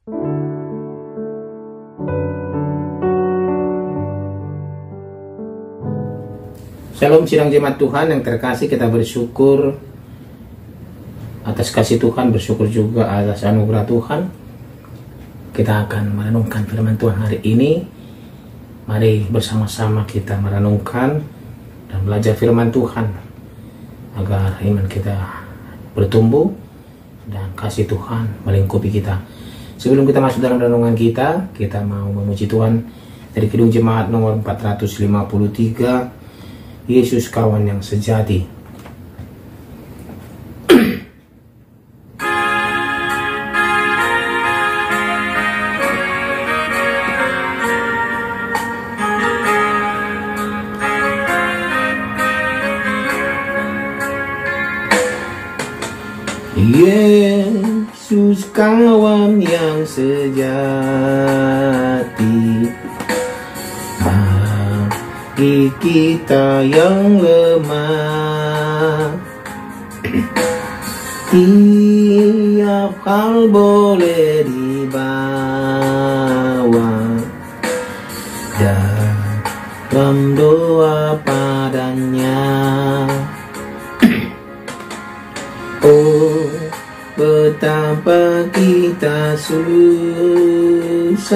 Shalom sidang jemaat Tuhan yang terkasih, kita bersyukur atas kasih Tuhan, bersyukur juga atas anugerah Tuhan. Kita akan merenungkan firman Tuhan hari ini. Mari bersama-sama kita merenungkan dan belajar firman Tuhan agar iman kita bertumbuh dan kasih Tuhan melingkupi kita. Sebelum kita masuk dalam renungan kita mau memuji Tuhan dari Kidung Jemaat nomor 453, Yesus kawan yang sejati. Yesus kawan yang sejati, bagi kita yang lemah, tiap hal boleh dibawa dalam doa padanya. Oh, betapa kita susah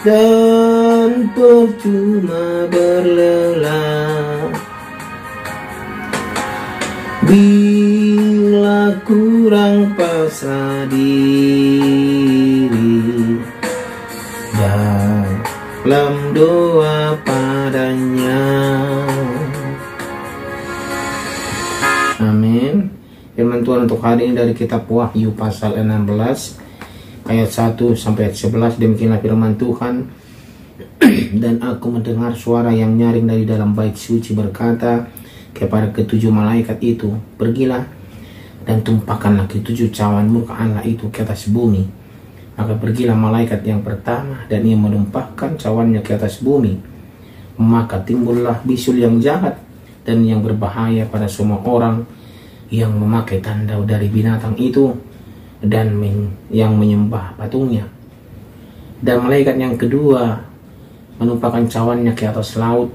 dan percuma berlelah bila kurang pasrah diri dalam doa padanya. Amin. Firman Tuhan untuk hari ini dari kitab Wahyu pasal 16 ayat 1 sampai ayat 11. Demikianlah firman Tuhan. Dan aku mendengar suara yang nyaring dari dalam bait suci berkata kepada ketujuh malaikat itu, pergilah dan tumpahkanlah ketujuh cawan murka Allah itu ke atas bumi. Maka pergilah malaikat yang pertama dan ia menumpahkan cawannya ke atas bumi. Maka timbullah bisul yang jahat dan yang berbahaya pada semua orang yang memakai tanda dari binatang itu dan yang menyembah patungnya. Dan malaikat yang kedua menumpahkan cawannya ke atas laut,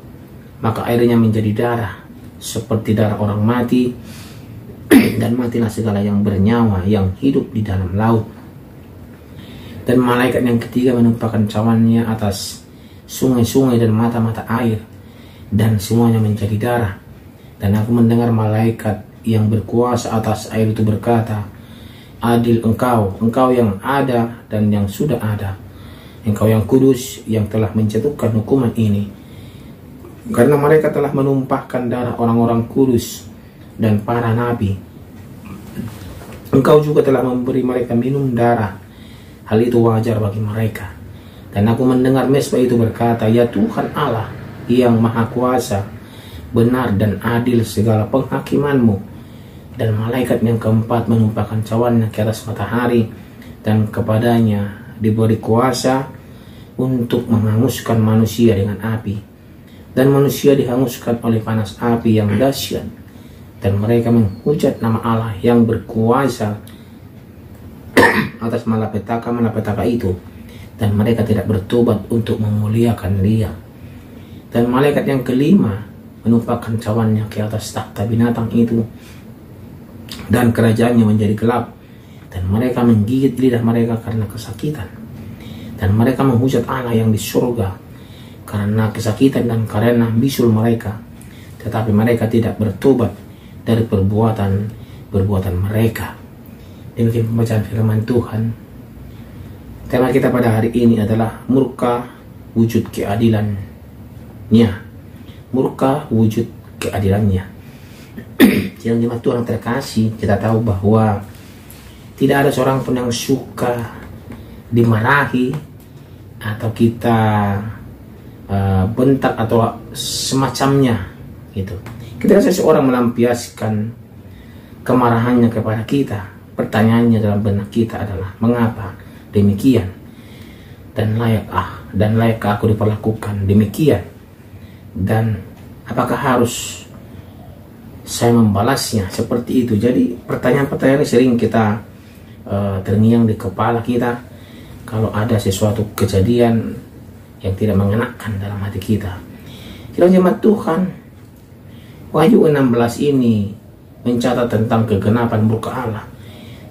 maka airnya menjadi darah seperti darah orang mati, dan matilah segala yang bernyawa yang hidup di dalam laut. Dan malaikat yang ketiga menumpahkan cawannya atas sungai-sungai dan mata-mata air, dan semuanya menjadi darah. Dan aku mendengar malaikat yang berkuasa atas air itu berkata, adil engkau yang ada dan yang sudah ada, engkau yang kudus yang telah menjatuhkan hukuman ini, karena mereka telah menumpahkan darah orang-orang kudus dan para nabi. Engkau juga telah memberi mereka minum darah, hal itu wajar bagi mereka. Dan aku mendengar mesbah itu berkata, ya Tuhan Allah yang maha kuasa, benar dan adil segala penghakimanmu. Dan malaikat yang keempat menumpahkan cawannya ke atas matahari, dan kepadanya diberi kuasa untuk menghanguskan manusia dengan api, dan manusia dihanguskan oleh panas api yang dahsyat. Dan mereka menghujat nama Allah yang berkuasa atas malapetaka itu, dan mereka tidak bertobat untuk memuliakan Dia. Dan malaikat yang kelima menumpahkan cawannya ke atas takhta binatang itu, dan kerajaannya menjadi gelap, dan mereka menggigit lidah mereka karena kesakitan. Dan mereka menghujat Allah yang di surga karena kesakitan dan karena bisul mereka, tetapi mereka tidak bertobat dari perbuatan mereka. Demikian pembacaan firman Tuhan. Tema kita pada hari ini adalah murka wujud keadilannya. Murka wujud keadilannya. Yang jemaat Tuhan terkasih, kita tahu bahwa tidak ada seorang pun yang suka dimarahi atau kita bentak atau semacamnya gitu. Ketika seseorang melampiaskan kemarahannya kepada kita, pertanyaannya dalam benak kita adalah mengapa demikian, dan layakkah aku diperlakukan demikian, dan apakah harus saya membalasnya seperti itu. Jadi pertanyaan-pertanyaan sering kita terngiang di kepala kita kalau ada sesuatu kejadian yang tidak mengenakan dalam hati kita. Kiranya jemaat Tuhan, Wahyu 16 ini mencatat tentang kegenapan murka Allah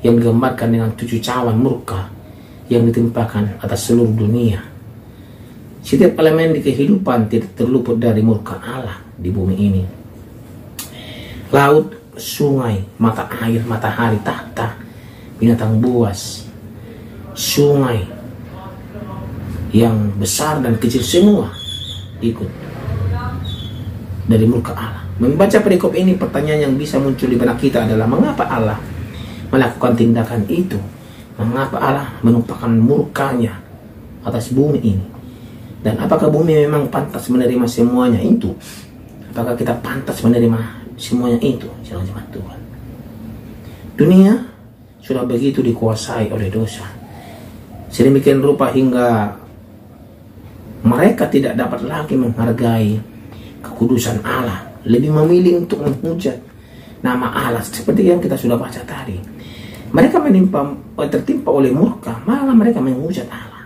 yang digambarkan dengan 7 cawan murka yang ditimpakan atas seluruh dunia. Setiap elemen di kehidupan tidak terluput dari murka Allah di bumi ini. Laut, sungai, mata air, matahari, tahta, binatang buas, sungai yang besar dan kecil semua ikut dari murka Allah. Membaca perikop ini, pertanyaan yang bisa muncul di benak kita adalah mengapa Allah melakukan tindakan itu? Mengapa Allah menumpahkan murkanya atas bumi ini? Dan apakah bumi memang pantas menerima semuanya itu? Apakah kita pantas menerima semuanya itu? Jemaat Tuhan, dunia sudah begitu dikuasai oleh dosa, sedemikian rupa hingga mereka tidak dapat lagi menghargai kekudusan Allah, lebih memilih untuk menghujat nama Allah seperti yang kita sudah baca tadi. Mereka tertimpa oleh murka, malah mereka menghujat Allah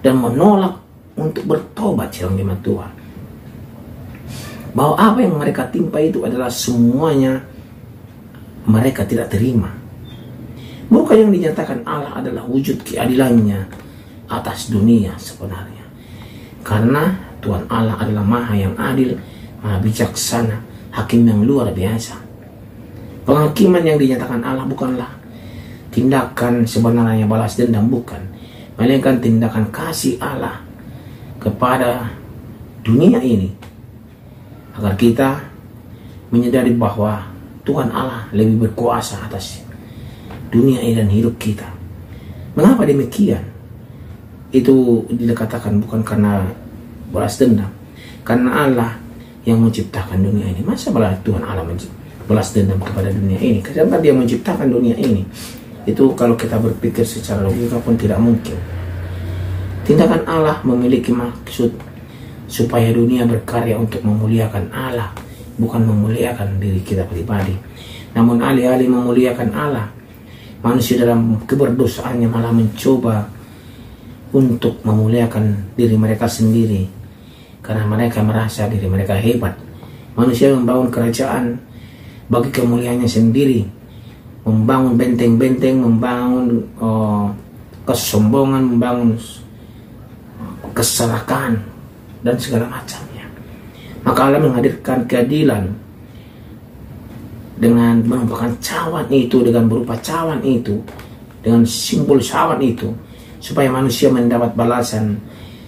dan menolak untuk bertobat. Jemaat Tuhan, bahwa apa yang mereka timpa itu adalah semuanya mereka tidak terima. Murka yang dinyatakan Allah adalah wujud keadilannya atas dunia sebenarnya, karena Tuhan Allah adalah Maha yang adil, Maha bijaksana, Hakim yang luar biasa. Penghakiman yang dinyatakan Allah bukanlah tindakan sebenarnya balas dendam, bukan, melainkan tindakan kasih Allah kepada dunia ini, agar kita menyadari bahwa Tuhan Allah lebih berkuasa atas dunia ini dan hidup kita. Mengapa demikian? Itu dikatakan bukan karena balas dendam, karena Allah yang menciptakan dunia ini. Masa Tuhan Allah balas dendam kepada dunia ini? Karena Dia menciptakan dunia ini. Itu kalau kita berpikir secara logika pun tidak mungkin. Tindakan Allah memiliki maksud supaya dunia berkarya untuk memuliakan Allah, bukan memuliakan diri kita pribadi. Namun alih-alih memuliakan Allah, manusia dalam keberdosaannya malah mencoba untuk memuliakan diri mereka sendiri, karena mereka merasa diri mereka hebat. Manusia membangun kerajaan bagi kemuliaannya sendiri, membangun benteng-benteng, membangun kesombongan, membangun keserakan dan segala macamnya. Maka Allah menghadirkan keadilan dengan menumpahkan cawan itu, dengan berupa cawan itu, dengan simbol cawan itu, supaya manusia mendapat balasan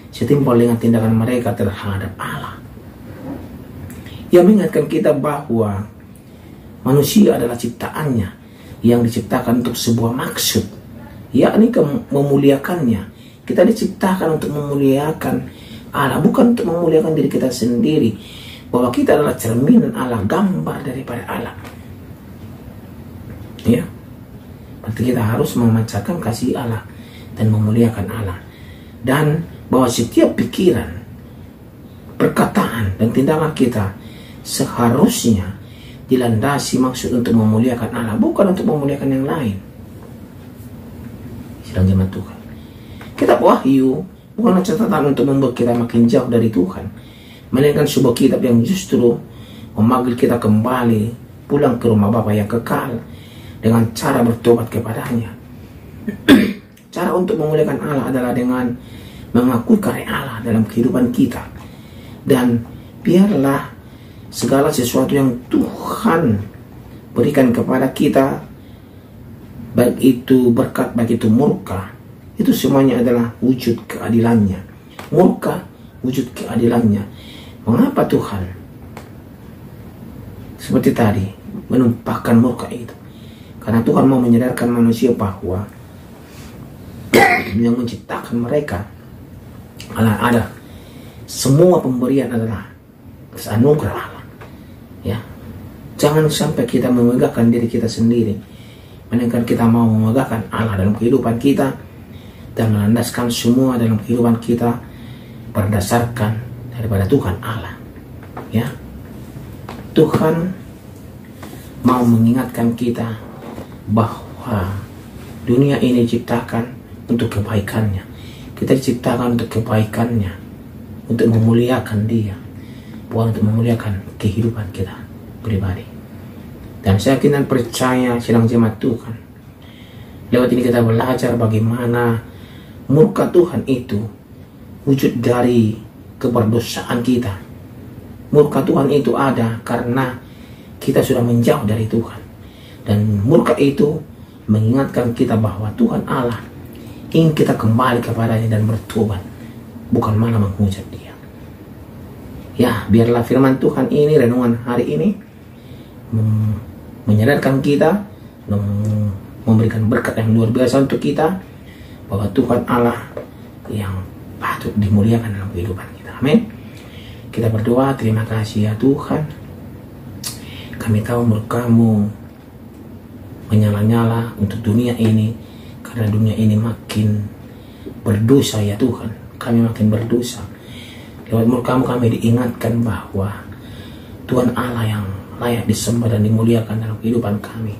setimpal dengan tindakan mereka terhadap Allah. Ia mengingatkan kita bahwa manusia adalah ciptaannya yang diciptakan untuk sebuah maksud, yakni memuliakannya. Kita diciptakan untuk memuliakan Allah, bukan untuk memuliakan diri kita sendiri. Bahwa kita adalah cerminan Allah, gambar daripada Allah. Ya, berarti kita harus memancarkan kasih Allah dan memuliakan Allah. Dan bahwa setiap pikiran, perkataan, dan tindakan kita seharusnya dilandasi maksud untuk memuliakan Allah, bukan untuk memuliakan yang lain. Sedang jemaat Tuhan, kitab Wahyu bukanlah catatan untuk membuat kita makin jauh dari Tuhan, melainkan sebuah kitab yang justru memanggil kita kembali pulang ke rumah Bapa yang kekal dengan cara bertobat kepadanya. Cara untuk memuliakan Allah adalah dengan mengakui karya Allah dalam kehidupan kita, dan biarlah segala sesuatu yang Tuhan berikan kepada kita, baik itu berkat, baik itu murka, itu semuanya adalah wujud keadilannya. Murka, wujud keadilannya. Mengapa Tuhan seperti tadi menumpahkan murka itu? Karena Tuhan mau menyadarkan manusia bahwa yang menciptakan mereka ada semua pemberian adalah anugerah Allah. Ya, jangan sampai kita memegahkan diri kita sendiri, melainkan kita mau memegahkan Allah dalam kehidupan kita dan melandaskan semua dalam kehidupan kita berdasarkan daripada Tuhan Allah. Ya, Tuhan mau mengingatkan kita bahwa Dunia ini diciptakan untuk kebaikannya. Kita diciptakan untuk kebaikannya, untuk memuliakan Dia, bukan untuk memuliakan kehidupan kita pribadi. Dan saya yakin dan percaya sidang jemaat Tuhan, lewat ini kita belajar bagaimana murka Tuhan itu wujud dari keberdosaan kita. Murka Tuhan itu ada karena kita sudah menjauh dari Tuhan. Dan murka itu mengingatkan kita bahwa Tuhan Allah ingin kita kembali kepadanya dan bertobat, bukan malah menghujat Dia. Ya, biarlah firman Tuhan ini, renungan hari ini menyadarkan kita, memberikan berkat yang luar biasa untuk kita, bahwa Tuhan Allah yang patut dimuliakan dalam kehidupan kita. Amin. Kita berdoa, terima kasih ya Tuhan. Kami tahu murka-Mu menyala-nyala untuk dunia ini, karena dunia ini makin berdosa ya Tuhan. Kami makin berdosa. Lewat murka-Mu kami diingatkan bahwa Tuhan Allah yang layak disembah dan dimuliakan dalam kehidupan kami,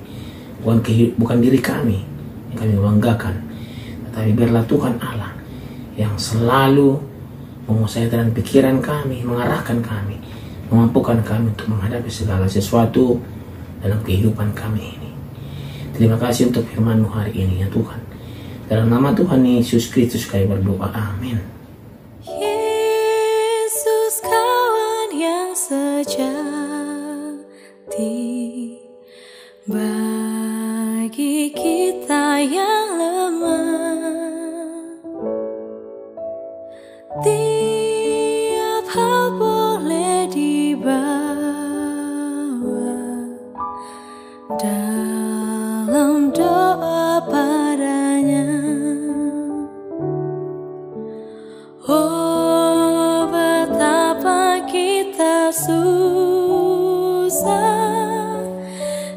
bukan diri kami yang kami banggakan, tetapi biarlah Tuhan Allah yang selalu mengusahakan pikiran kami, mengarahkan kami, memampukan kami untuk menghadapi segala sesuatu dalam kehidupan kami ini. Terima kasih untuk firman-Mu hari ini ya Tuhan. Dalam nama Tuhan Yesus Kristus kami berdoa. Amin. Yesus kawan yang sejati bagi kita yang lemah. Tiap hal boleh dibawa dalam doa padanya. Oh, betapa kita susah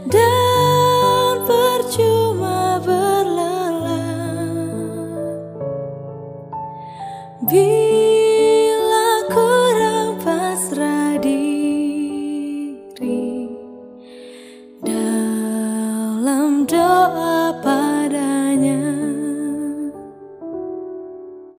dan percuma berlelah bila kurang pasrah diri dalam doa.